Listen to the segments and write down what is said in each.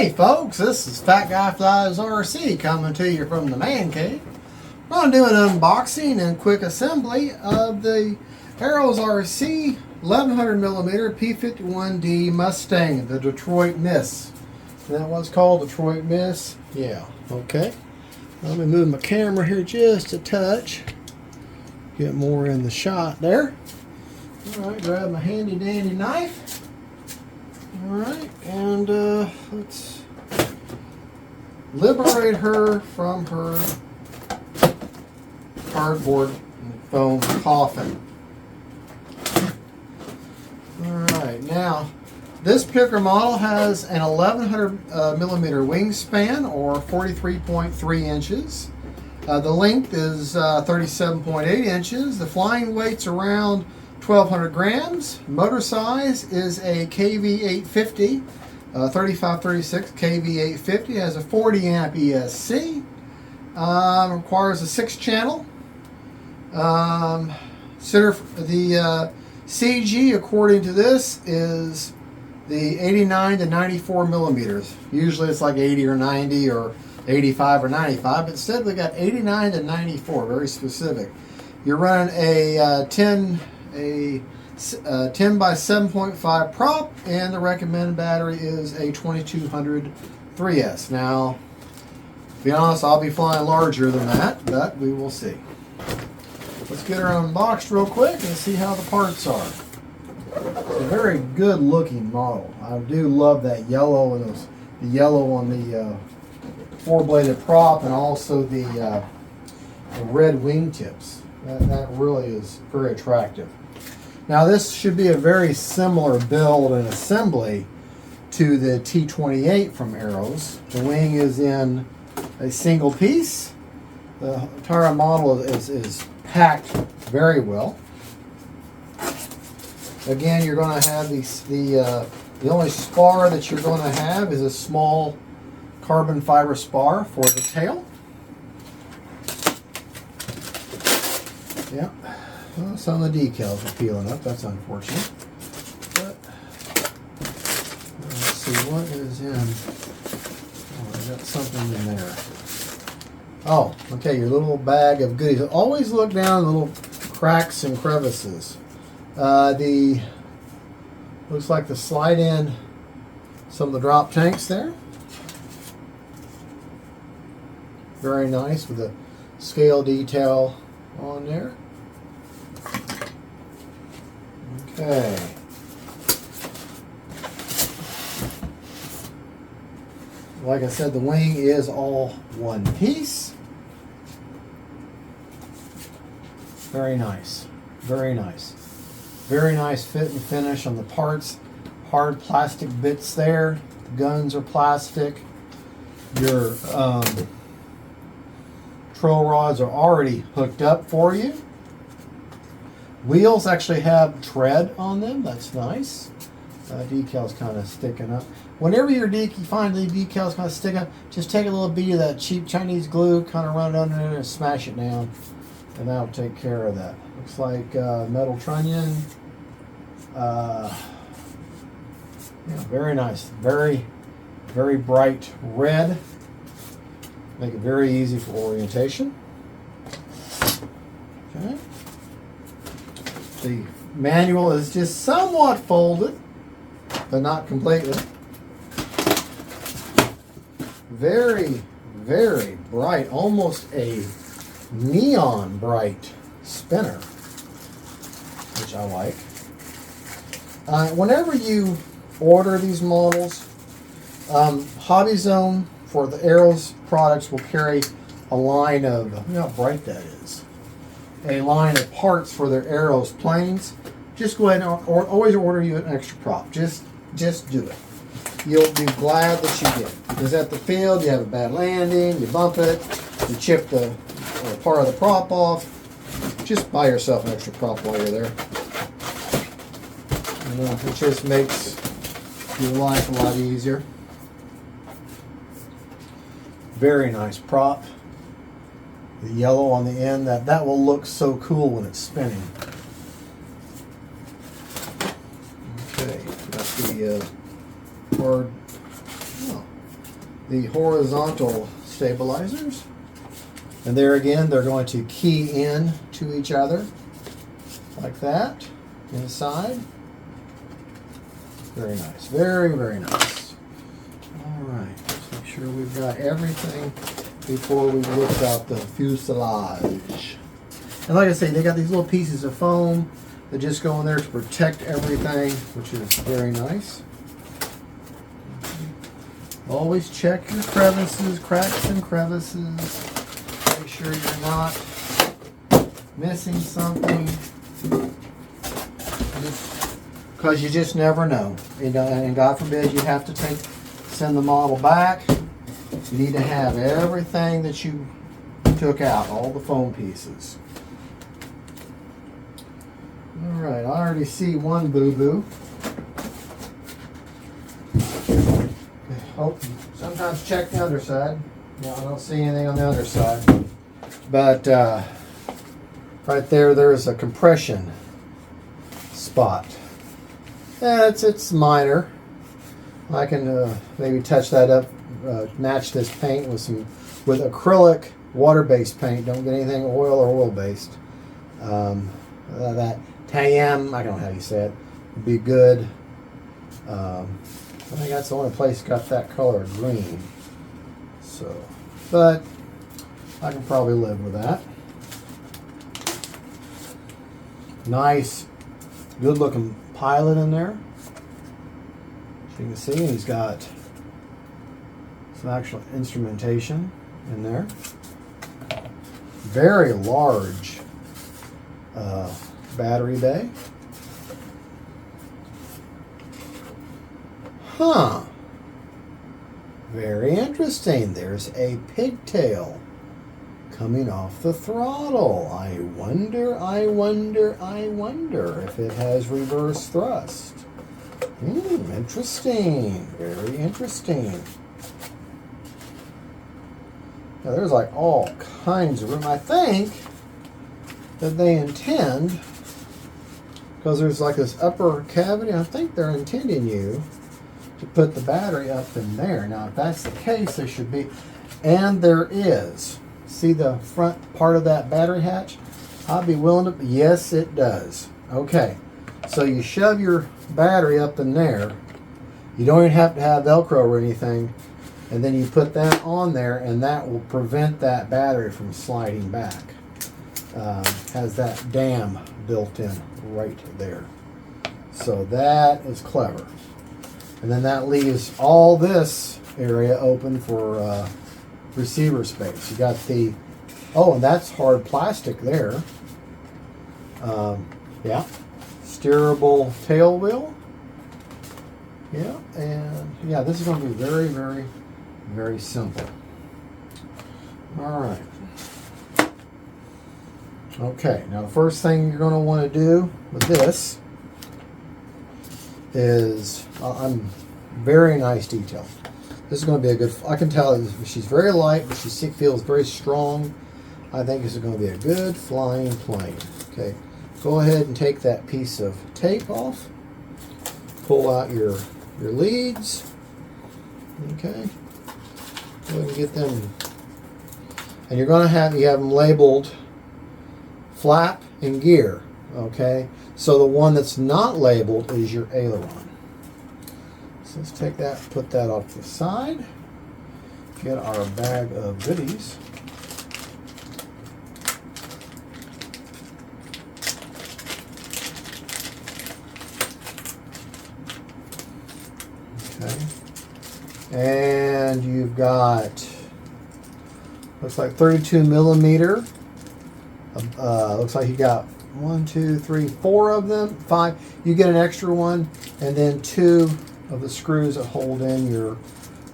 Hey folks, this is Fat Guy Flies RC coming to you from the man cave. I'm going to do an unboxing and quick assembly of the Arrows RC 1100mm P-51 Mustang, the Detroit Miss. Is that what's called, Detroit Miss? Yeah, okay. Let me move my camera here just a touch. Get more in the shot there. Alright, grab my handy dandy knife. Alright, and let's liberate her from her cardboard and foam coffin. Alright, now this particular model has an 1100mm wingspan, or 43.3 inches. The length is 37.8 inches. The flying weight's around 1,200 grams. Motor size is a KV850, 3536 KV850. Has a 40 amp ESC. Requires a 6-channel. The CG, according to this, is the 89 to 94 millimeters. Usually it's like 80 or 90 or 85 or 95, but instead we got 89 to 94, very specific. You're running a 10 by 7.5 prop, and the recommended battery is a 2200 3S. Now, to be honest, I'll be flying larger than that, but we will see. Let's get her unboxed real quick and see how the parts are. It's a very good looking model. I do love that yellow and the yellow on the four-bladed prop, and also the red wingtips. That really is very attractive. Now this should be a very similar build and assembly to the T28 from Arrows. The wing is in a single piece. The entire model is packed very well. Again, you're going to have the only spar that you're going to have is a small carbon fiber spar for the tail. Yeah, well, some of the decals are peeling up. That's unfortunate. But let's see what is in. Oh, I got something in there. Oh, okay, your little bag of goodies. Always look down little cracks and crevices. Looks like the slide in some of the drop tanks there. Very nice with the scale detail on there. Okay. Like I said, the wing is all one piece. Very nice. Very nice. Very nice fit and finish on the parts. Hard plastic bits there. The guns are plastic. Your troll rods are already hooked up for you. Wheels actually have tread on them. That's nice. Decals kind of sticking up. Whenever you find the decals kind of sticking up, just take a little bead of that cheap Chinese glue, kind of run it under there and smash it down, and that'll take care of that. Looks like metal trunnion. Yeah, very nice. Very, very bright red. Make it very easy for orientation. Okay. The manual is just somewhat folded, but not completely. Very, very bright, almost a neon bright spinner, which I like. Whenever you order these models, Hobby Zone for the Arrows products will carry a line of, look how bright that is, a line of parts for their Arrows planes. Just go ahead and always order you an extra prop. Just do it. You'll be glad that you did. Because at the field, you have a bad landing, you bump it, you chip the part of the prop off. Just buy yourself an extra prop while you're there. It just makes your life a lot easier. Very nice prop. The yellow on the end, that will look so cool when it's spinning. Okay, got the hard, oh, the horizontal stabilizers. And there again, they're going to key in to each other like that inside. Very nice. Very, very nice. All right. Let's make sure we've got everything before we lift out the fuselage. And like I say, they got these little pieces of foam that just go in there to protect everything, which is very nice. Always check your crevices, cracks and crevices. Make sure you're not missing something. Because you just never know. And God forbid you have to send the model back. You need to have everything that you took out, all the foam pieces. All right, I already see one boo-boo. Oh, sometimes check the underside. No, I don't see anything on the underside. But right there's a compression spot. It's minor. I can maybe touch that up, match this paint with acrylic water-based paint. Don't get anything oil or oil-based. That TAM, I don't know how you say it, would be good. I think that's the only place got that color green. So, but I can probably live with that. Nice, good looking pilot in there. As you can see, he's got some actual instrumentation in there. Very large battery bay. Huh. Very interesting. There's a pigtail coming off the throttle. I wonder if it has reverse thrust. Interesting. Very interesting. Now there's like all kinds of room. I think that they intend, because there's like this upper cavity, I think they're intending you to put the battery up in there. Now if that's the case, there should be, and there is. See the front part of that battery hatch? I'd be willing to, yes it does. Okay, so you shove your battery up in there. You don't even have to have Velcro or anything. And then you put that on there and that will prevent that battery from sliding back. Has that dam built in right there. So that is clever. And then that leaves all this area open for receiver space. You got the, oh, and that's hard plastic there. Yeah, steerable tail wheel. Yeah, and yeah, this is going to be very, very, very simple. All right. Okay, now the first thing you're going to want to do with this is, very nice detail. This is going to be a good, I can tell she's very light, but she feels very strong. I think this is going to be a good flying plane. Okay, go ahead and take that piece of tape off. Pull out your leads. Okay, go ahead and get them. And you're going to have, you have them labeled flap and gear. Okay, so the one that's not labeled is your aileron. So let's take that, put that off to the side. Get our bag of goodies. Okay, and you've got, looks like 32 millimeter. Looks like you got 1, 2, 3, 4 of them, 5. You get an extra one, and then 2 of the screws that hold in your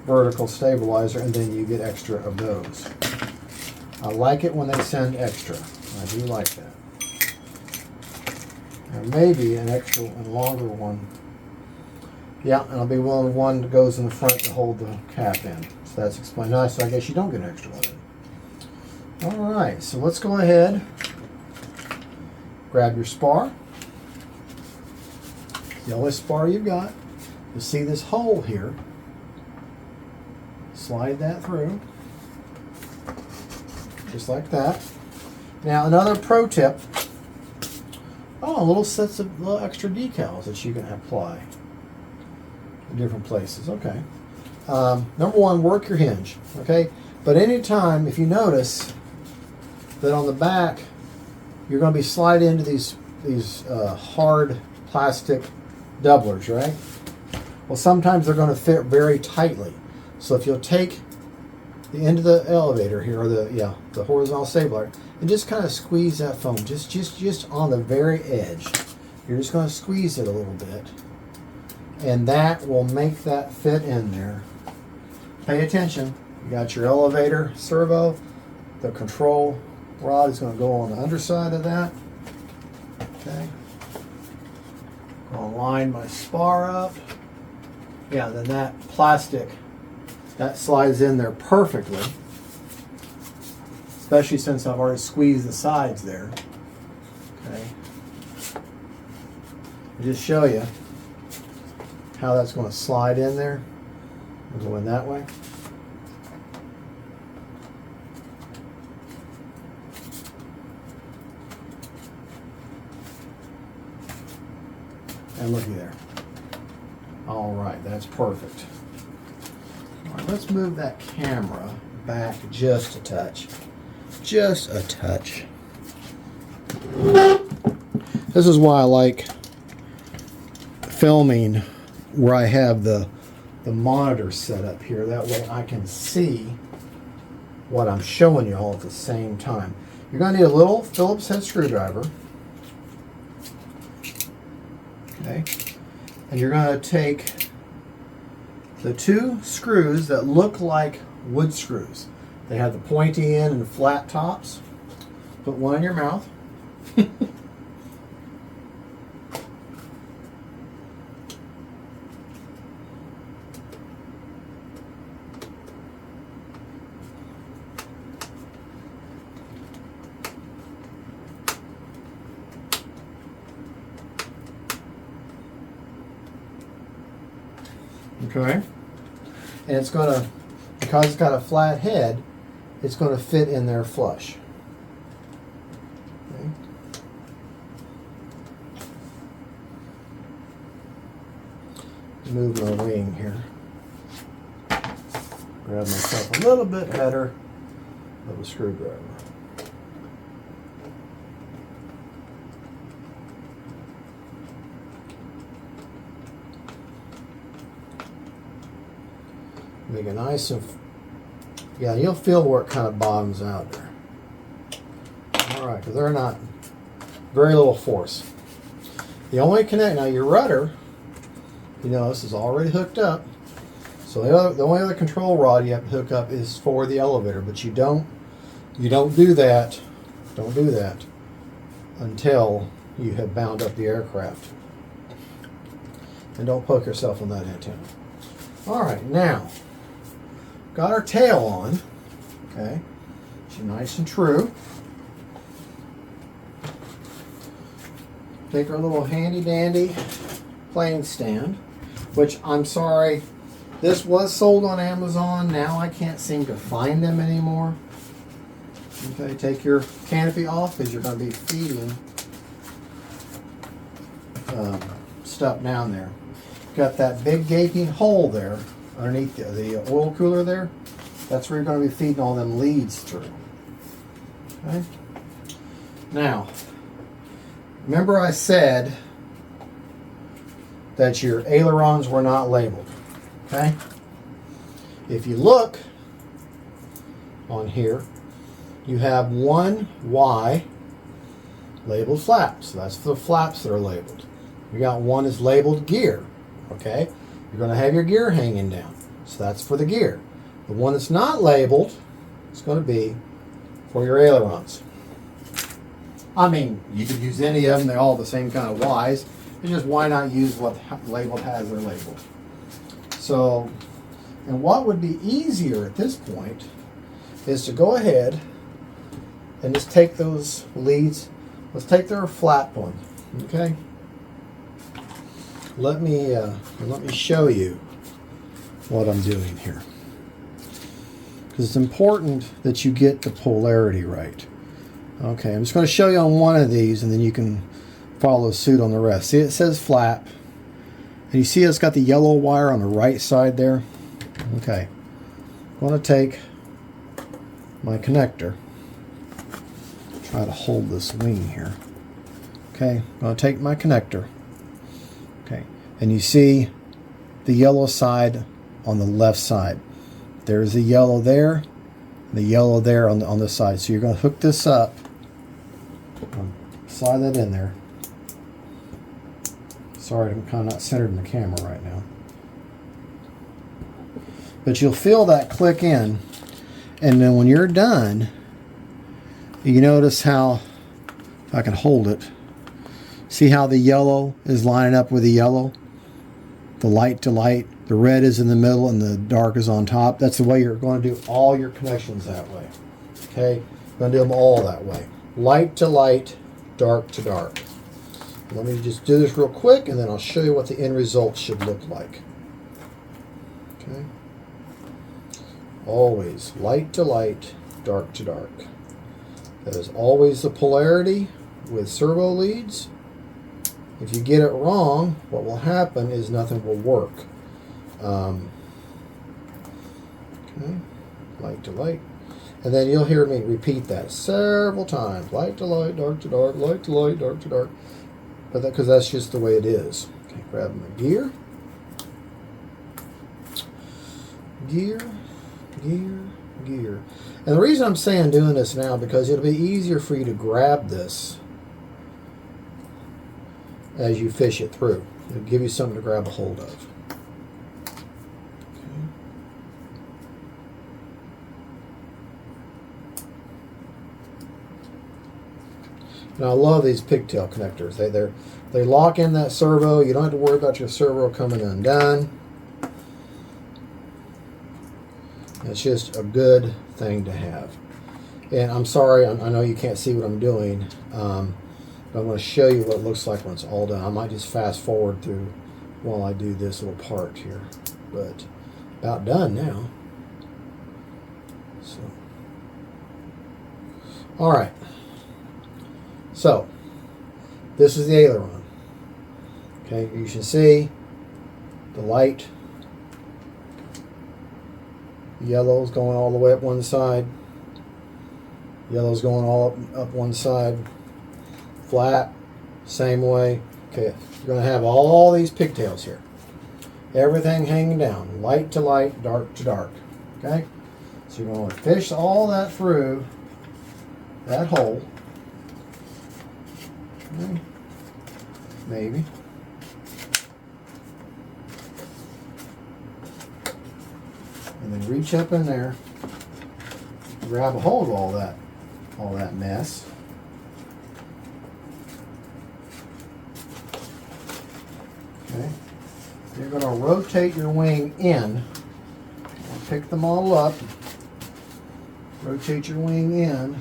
vertical stabilizer, and then you get extra of those. I like it when they send extra. I do like that. There may be an extra and longer one. Yeah, and I'll be willing to one that goes in the front to hold the cap in. So that's explained. Nice. So I guess you don't get an extra one. All right, so let's go ahead. Grab your spar. The only spar you've got. You'll see this hole here. slide that through, just like that. Now another pro tip, little sets of little extra decals that you can apply in different places. Okay. Number one, work your hinge. Okay. But anytime, if you notice that on the back, you're going to be sliding into these hard plastic doublers, right? Well, sometimes they're going to fit very tightly. So if you'll take the end of the elevator here, or the horizontal stabilizer, and just kind of squeeze that foam, just on the very edge. You're just going to squeeze it a little bit, and that will make that fit in there. Pay attention. You got your elevator servo. The control rod is going to go on the underside of that. Okay. I'll line my spar up. Yeah, then that plastic, that slides in there perfectly. Especially since I've already squeezed the sides there. Okay. I'll just show you how that's going to slide in there. I'm going that way. And looky there. All right, that's perfect. All right, let's move that camera back just a touch. Just a touch. This is why I like filming where I have the monitor set up here. That way I can see what I'm showing you all at the same time. You're going to need a little Phillips head screwdriver. Okay. And you're going to take the two screws that look like wood screws. They have the pointy end and the flat tops. Put one in your mouth. Okay. And it's going to, because it's got a flat head, it's going to fit in there flush. Okay. Move my wing here. Grab myself a little bit better of a screwdriver. Make it nice and, yeah, you'll feel where it kind of bottoms out there. All right, because they're not very little force. The only connect, now your rudder, you know, this is already hooked up. So the only other control rod you have to hook up is for the elevator, but you don't do that. Don't do that until you have bound up the aircraft. And don't poke yourself on that antenna. All right, now got our tail on. Okay, she's nice and true. Take our little handy dandy plane stand, which I'm sorry, this was sold on Amazon. Now I can't seem to find them anymore. Okay, take your canopy off because you're going to be feeding stuff down there. Got that big gaping hole there underneath the oil cooler there. That's where you're going to be feeding all them leads through. Okay. Now, remember I said that your ailerons were not labeled. Okay. If you look on here, you have one Y labeled flaps. So that's the flaps that are labeled. You got one is labeled gear. Okay, you're going to have your gear hanging down, so that's for the gear. The one that's not labeled is going to be for your ailerons. I mean, you could use any of them, they're all the same kind of Ys. It's just why not use what label has their label. So, and what would be easier at this point is to go ahead and just take those leads. Let's take their flat one, okay? Let me show you what I'm doing here. because it's important that you get the polarity right. Okay, I'm just going to show you on one of these, and then you can follow suit on the rest. See, it says flap, and you see it's got the yellow wire on the right side there. Okay, I'm going to take my connector, try to hold this wing here. Okay, I'm going to take my connector. Okay, and you see the yellow side on the left side. There's the yellow there, and the yellow there on this side. So you're going to hook this up, slide that in there. Sorry, I'm kind of not centered in the camera right now. But you'll feel that click in, and then when you're done, you notice how, if I can hold it, see how the yellow is lining up with the yellow? The light to light, the red is in the middle and the dark is on top. That's the way you're going to do all your connections that way. Okay, you're going to do them all that way. Light to light, dark to dark. Let me just do this real quick, and then I'll show you what the end result should look like. Okay. Always light to light, dark to dark. That is always the polarity with servo leads. If you get it wrong, what will happen is nothing will work. Okay, light to light. And then you'll hear me repeat that several times. Light to light, dark to dark, light to light, dark to dark. But because that's just the way it is. Okay, grab my gear. Gear, gear, gear. And the reason I'm saying doing this now, because it'll be easier for you to grab this as you fish it through. It'll give you something to grab a hold of. Okay. And I love these pigtail connectors. They lock in that servo. You don't have to worry about your servo coming undone. It's just a good thing to have. And I'm sorry, I know you can't see what I'm doing. I'm going to show you what it looks like when it's all done. I might just fast forward through while I do this little part here. But about done now. So, all right. So, this is the aileron. Okay, you should see the light. Yellow's going all the way up one side. Yellow's going all up one side. Flat, same way. Okay, you're going to have all these pigtails here. Everything hanging down, light to light, dark to dark. Okay, so you're going to fish all that through that hole. Okay. Maybe. And then reach up in there, grab a hold of all that mess. Okay. You're going to rotate your wing in. Pick them all up. Rotate your wing in.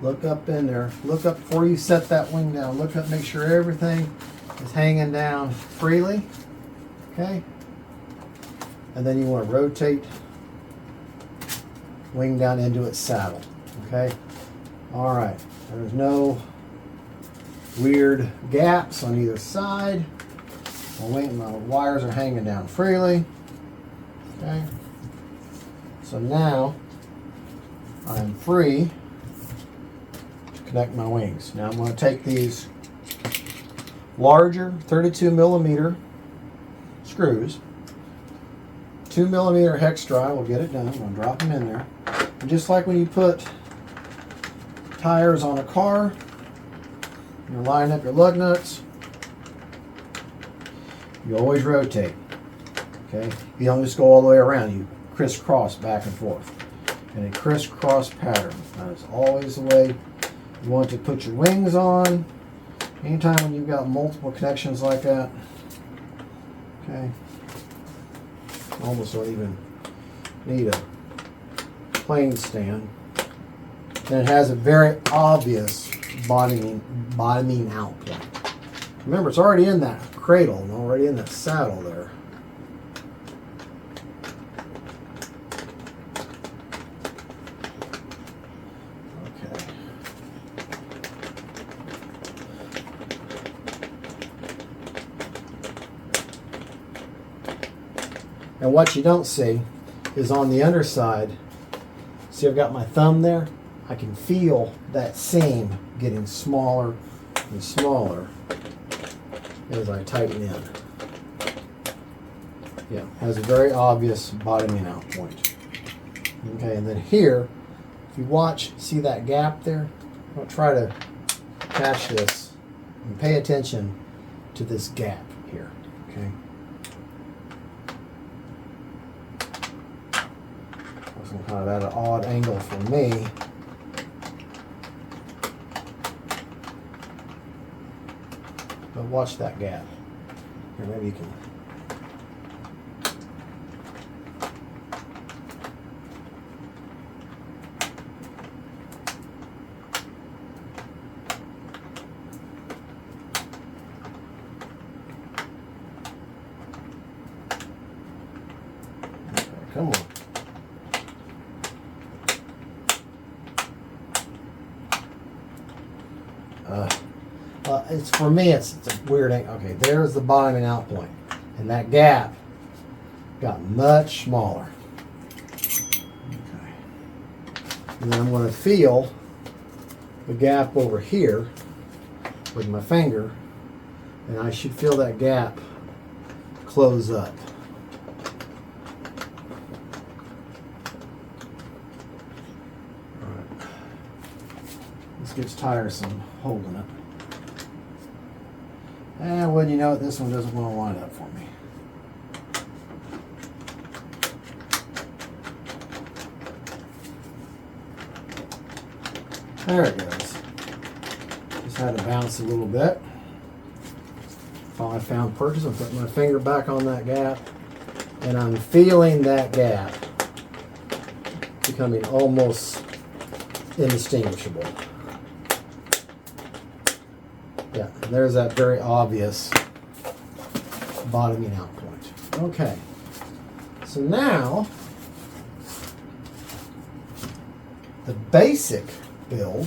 Look up in there. Look up before you set that wing down. Look up, make sure everything is hanging down freely. Okay. And then you want to rotate wing down into its saddle. Okay. All right. There's no weird gaps on either side. My wires are hanging down freely. Okay. So now I'm free to connect my wings. Now I'm going to take these larger 32 millimeter screws. 2 millimeter hex drive will get it done. I'm going to drop them in there. And just like when you put tires on a car, you're lining up your lug nuts. You always rotate, okay? You don't just go all the way around. You crisscross back and forth in a crisscross pattern. That is always the way you want to put your wings on. Anytime when you've got multiple connections like that, okay? Almost don't even need a plane stand. And it has a very obvious bottoming out point. Remember, it's already in that cradle and already in that saddle there. And what you don't see is on the underside, see I've got my thumb there? I can feel that seam getting smaller and smaller as I tighten in. Yeah, has a very obvious bottoming out point. Okay, and then here, if you watch, see that gap there? I'll try to catch this and pay attention to this gap here, okay? That's kind of at an odd angle for me. But watch that gap. Here, maybe you can. Come on. It's for me. It's a weird thing. Okay, there's the bottoming out point, and that gap got much smaller. Okay, and then I'm going to feel the gap over here with my finger, and I should feel that gap close up. Gets tiresome holding it. And when you know it, this one doesn't want to line up for me. There it goes. Just had to bounce a little bit. Finally found purchase. I'm putting my finger back on that gap, and I'm feeling that gap becoming almost indistinguishable. Yeah, and there's that very obvious bottoming out point. Okay, so now the basic build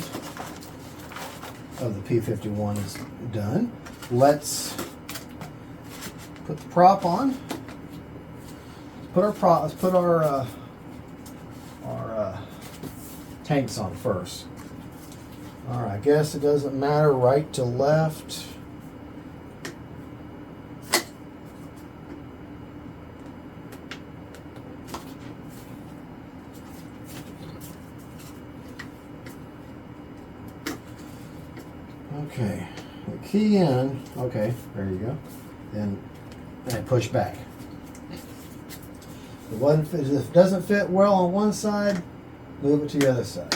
of the P-51 is done. Let's put the prop on. Let's put our tanks on first. All right, I guess it doesn't matter right to left. Okay, the key in. Okay, there you go. Then I push back. If it doesn't fit well on one side, move it to the other side.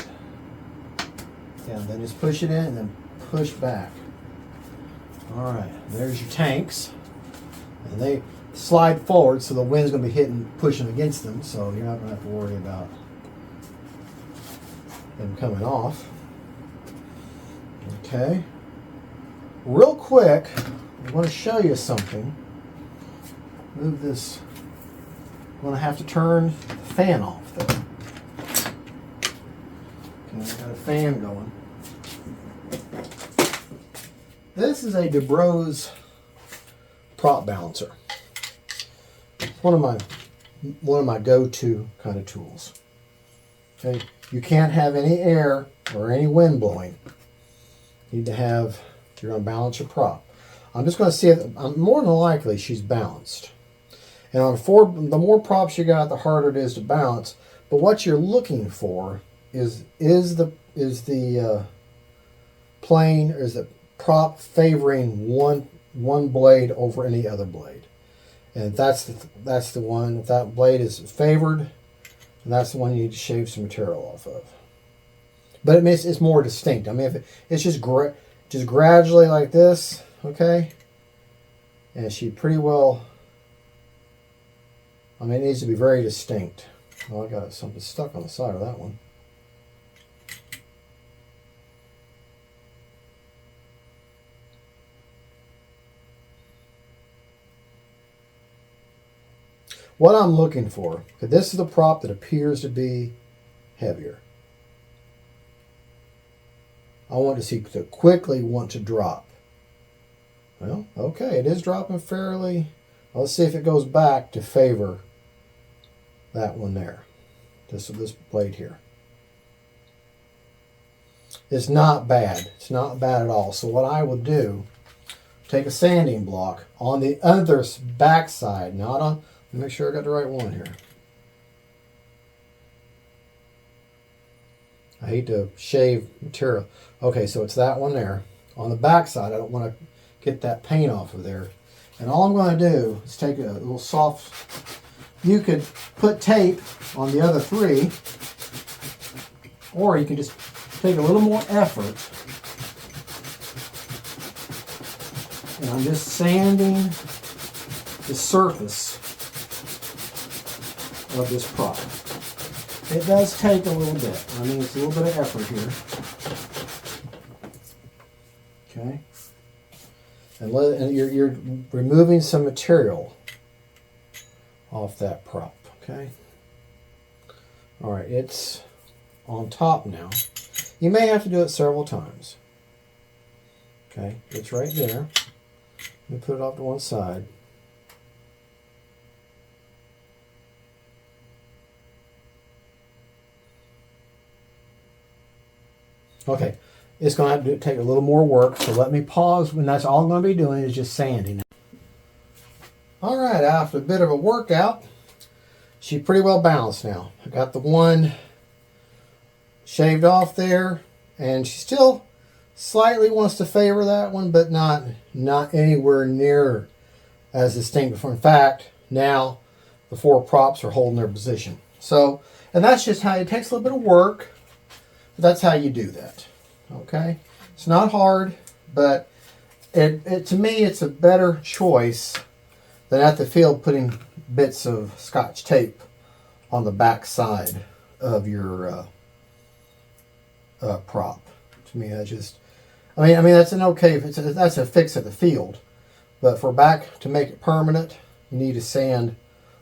And then just push it in and then push back. All right, there's your tanks. And they slide forward, so the wind's going to be pushing against them, so you're not going to have to worry about them coming off. Okay. Real quick, I want to show you something. Move this. I'm going to have to turn the fan off, though. Okay, I've got a fan going. This is a DeBrose prop balancer. One of my go-to kind of tools. Okay, you can't have any air or any wind blowing. You need to have. You're going to balance your prop. I'm just going to see if more than likely she's balanced. And the more props you got, the harder it is to balance. But what you're looking for is the plane, or is the prop favoring one blade over any other blade? And that's the one. If that blade is favored, that's the one you need to shave some material off of. But it's more distinct. I mean, if it's just gradually like this, okay, and she pretty well. I mean, it needs to be very distinct. Oh, I got something stuck on the side of that one. What I'm looking for, this is the prop that appears to be heavier. I want to see to quickly want to drop. Well, okay, it is dropping fairly. Let's see if it goes back to favor that one there. This blade here. It's not bad. It's not bad at all. So what I would do, take a sanding block on the other back side, not on, let me make sure I got the right one here. I hate to shave material. Okay, so it's that one there. On the back side, I don't want to get that paint off of there. And all I'm going to do is take a little soft, you could put tape on the other three, or you can just take a little more effort. And I'm just sanding the surface of this prop. It does take a little bit. I mean, it's a little bit of effort here. Okay. And you're removing some material off that prop. Okay. All right, it's on top now. You may have to do it several times. Okay, it's right there. Let me put it off to one side. Okay, it's going to have to take a little more work, so let me pause, and that's all I'm going to be doing is just sanding. All right, after a bit of a workout, she's pretty well balanced now. I got the one shaved off there, and she still slightly wants to favor that one, but not anywhere near as distinct. In fact, now the four props are holding their position. So, and that's just how it takes a little bit of work. That's how you do that. Okay, it's not hard, but to me it's a better choice than at the field putting bits of Scotch tape on the back side of your prop. To me, that's just, I mean that's an okay, that's a fix at the field, but for back to make it permanent, you need to sand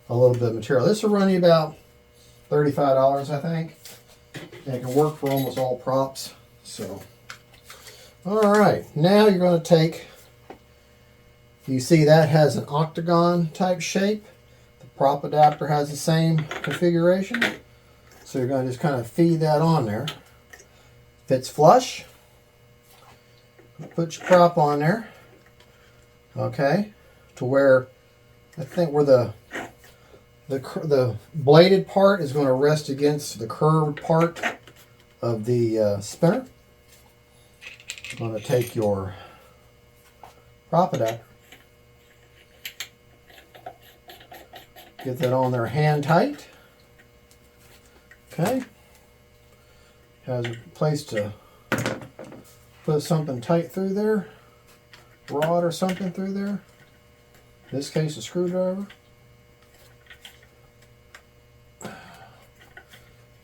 a little bit of material. This will run you about $35, I think. And it can work for almost all props. So, all right, now you're going to take, you see that has an octagon type shape. The prop adapter has the same configuration. So you're going to just kind of feed that on there. Fits flush. Put your prop on there. Okay, to where I think where the bladed part is going to rest against the curved part of the spinner. I'm going to take your prop adapter, get that on there hand tight. Okay, has a place to put something tight through there, rod or something through there. In this case, a screwdriver.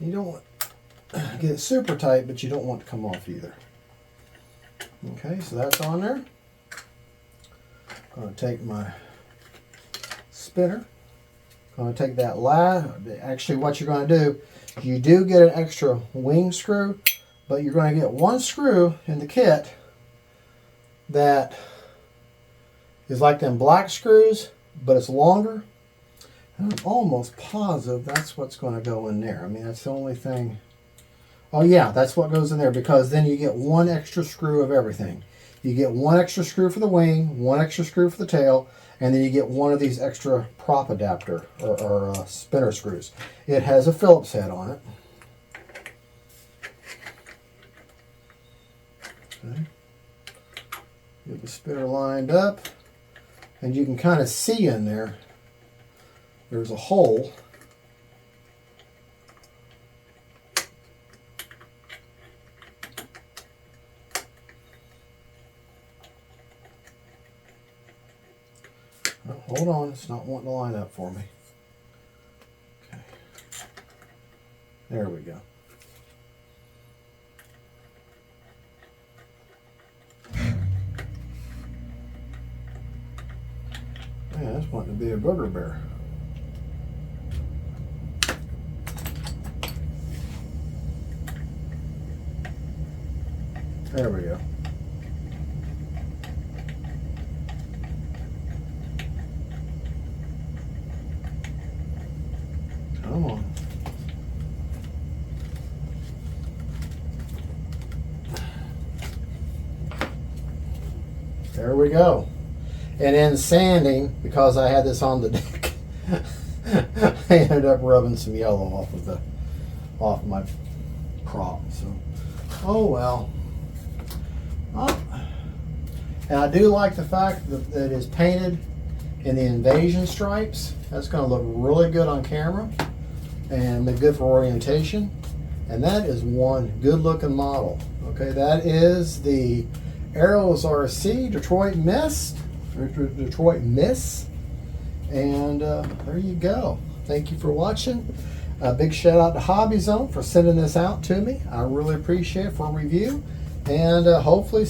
You don't want to get it super tight, but you don't want it to come off either. Okay, so that's on there. I'm going to take my spinner. I'm going to take that actually what you're going to do, you do get an extra wing screw, but you're going to get one screw in the kit that is like them black screws, but it's longer. And I'm almost positive that's what's going to go in there. I mean, that's the only thing. Oh yeah, that's what goes in there, because then you get one extra screw of everything. You get one extra screw for the wing, one extra screw for the tail, and then you get one of these extra prop adapter or spinner screws. It has a Phillips head on it. Okay. Get the spinner lined up, and you can kind of see in there. There's a hole. Oh, hold on, it's not wanting to line up for me. Okay. There we go. Yeah, that's wanting to be a booger bear. There we go. Come There we go. And in sanding, because I had this on the deck, I ended up rubbing some yellow off my prop. So, oh well. Oh. And I do like the fact that it is painted in the invasion stripes. That's going to look really good on camera and make good for orientation. And that is one good looking model. Okay, that is the Arrows RC Detroit Miss. And there you go. Thank you for watching. A big shout out to Hobby Zone for sending this out to me. I really appreciate it for a review. And hopefully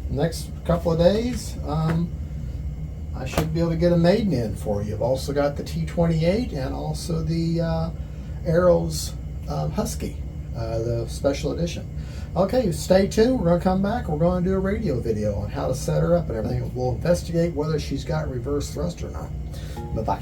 next couple of days, I should be able to get a maiden in for you. I've also got the T28 and also the Arrows Husky, the special edition. Okay, stay tuned. We're going to come back. We're going to do a radio video on how to set her up and everything. We'll investigate whether she's got reverse thrust or not. Bye-bye.